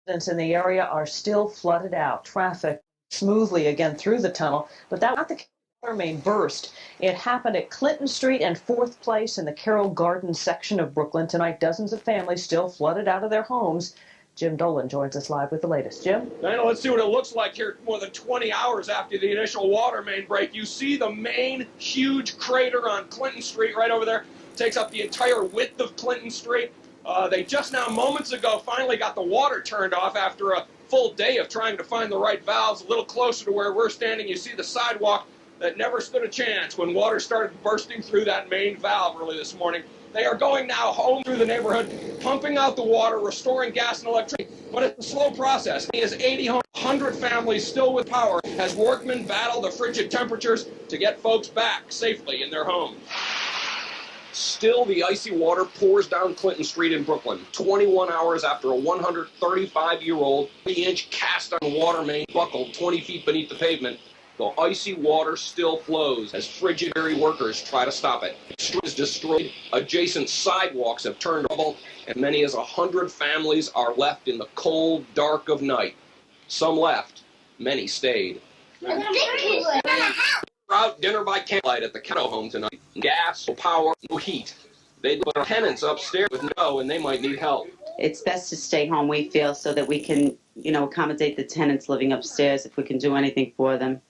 Residents in the area are still flooded out. Traffic smoothly again through the tunnel, but that was not the water main burst. It happened at Clinton Street and 4th Place in the Carroll Gardens section of Brooklyn. Tonight, dozens of families still flooded out of their homes. Jim Dolan joins us live with the latest. Jim? Dana, let's see what it looks like here more than 20 hours after the initial water main break. You see the main huge crater on Clinton Street right over there. Takes up the entire width of Clinton Street. They just now, moments ago, finally got the water turned off after a full day of trying to find the right valves. A little closer to where we're standing, you see the sidewalk that never stood a chance when water started bursting through that main valve early this morning. They are going now home through the neighborhood, pumping out the water, restoring gas and electricity. But it's a slow process. He has 100 families still with power as workmen battle the frigid temperatures to get folks back safely in their homes. Still, the icy water pours down Clinton Street in Brooklyn, 21 hours after a 135-year-old 3-inch cast-iron water main buckled 20 feet beneath the pavement. The icy water still flows as frigid workers try to stop it. The street is destroyed, adjacent sidewalks have turned rubble, and many as 100 families are left in the cold dark of night. Some left, many stayed. Out dinner by candlelight at the Carroll home tonight. Gas, no power, no heat. They put tenants upstairs with no, and they might need help. It's best to stay home, we feel, so that we can, accommodate the tenants living upstairs if we can do anything for them.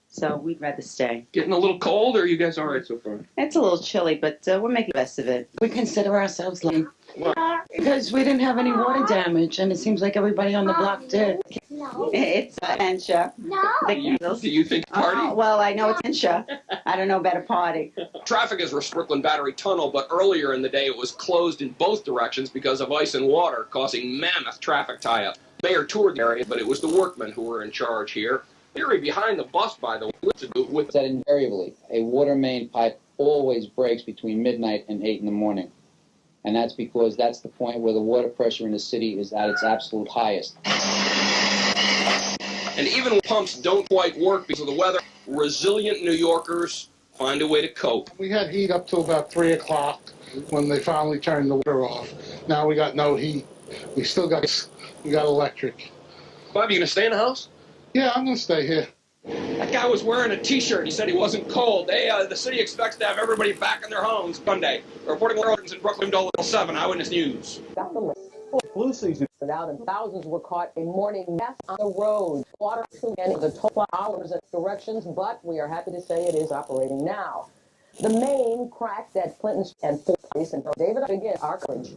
So we'd rather stay. Getting a little cold, or are you guys all right so far? It's a little chilly, but we're making the best of it. We consider ourselves lucky because we didn't have any water damage, and it seems like everybody on the block did. No. It's Ensha. No. Do you think party? Well, I know it's Ensha. I don't know about a party. Traffic is restricted Brooklyn Battery Tunnel, but earlier in the day it was closed in both directions because of ice and water, causing mammoth traffic tie-up. Mayor toured the area, but it was the workmen who were in charge here. Theory behind the bus, by the way, that invariably a water main pipe always breaks between midnight and 8 in the morning. And that's because that's the point where the water pressure in the city is at its absolute highest. And even when pumps don't quite work because of the weather, resilient New Yorkers find a way to cope. We had heat up till about 3 o'clock when they finally turned the water off. Now we got no heat. We got electric. Bob, you gonna stay in the house? Yeah, I'm going to stay here. That guy was wearing a T-shirt. He said he wasn't cold. The city expects to have everybody back in their homes Monday. Reporting Reuters in Brooklyn, Dolan 7, Eyewitness News. Flu season out and thousands were caught in morning mess on the road. Water and the total hours and directions, but we are happy to say it is operating now. The main cracked at Clinton and 4th Place, and David, again, our coverage.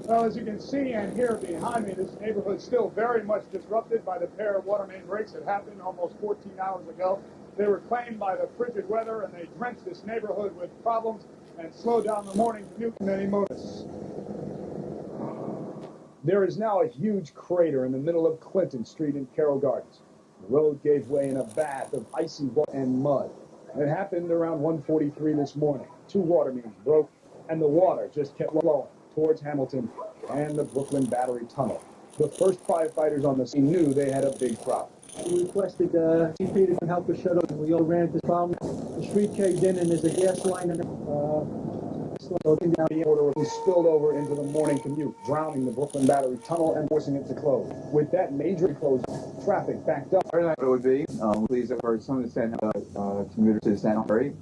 Well, as you can see and hear behind me, this neighborhood is still very much disrupted by the pair of water main breaks that happened almost 14 hours ago. They were claimed by the frigid weather, and they drenched this neighborhood with problems and slowed down the morning commute for many motorists. There is now a huge crater in the middle of Clinton Street in Carroll Gardens. The road gave way in a bath of icy water and mud. It happened around 1:43 this morning. 2 water mains broke, and the water just kept flowing towards Hamilton and the Brooklyn Battery Tunnel. The first firefighters on the scene knew they had a big problem. We requested CP to help us shut up. We all ran into this problem. The street caved in and there's a gas line in slowing down the order was spilled over into the morning commute, drowning the Brooklyn Battery Tunnel and forcing it to close. With that major closure, traffic backed up. Very nice it would be. Please have heard some of the Staten commuters to Staten Ferry.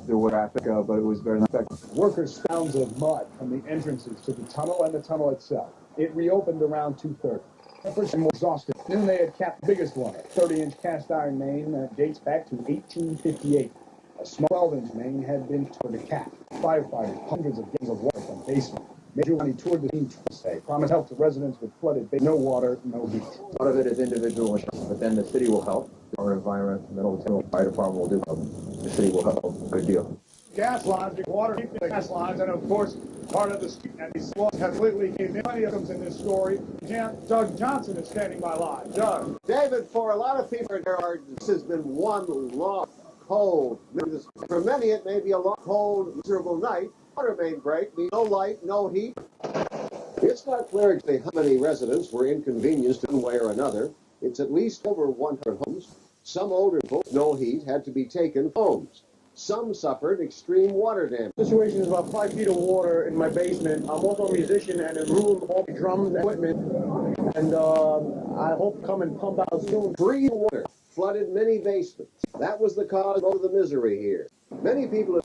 There was traffic, but it was very nice. Workers found of mud from the entrances to the tunnel and the tunnel itself. It reopened around 2:30. Efforts were exhausted. Noon they had capped the biggest one, a 30-inch cast iron main that dates back to 1858. A small 12-inch main had been towed to cap. Firefighters, hundreds of gallons of water from the basement. Major Giuliani toured the scene Tuesday, promised help to residents with flooded basement. No water, no heat. A lot of it is individual, but then the city will help. Our environmental fire department will do help. The city will help a good deal. Gas lines, water, gas lines, and of course, part of the street and these walls have completely caved in. Plenty of them in this story. Doug Johnson is standing by live. Doug. David, for a lot of people, this has been one long, cold. For many, it may be a long, cold, miserable night. Water main break means no light, no heat. It's not clear exactly how many residents were inconvenienced in one way or another. It's at least over 100 homes. Some older folks, no heat, had to be taken from homes. Some suffered extreme water damage. The situation is about 5 feet of water in my basement. I'm also a musician and in room all the drums and equipment. And I hope come and pump out soon. Free water flooded many basements. That was the cause of the misery here. Many people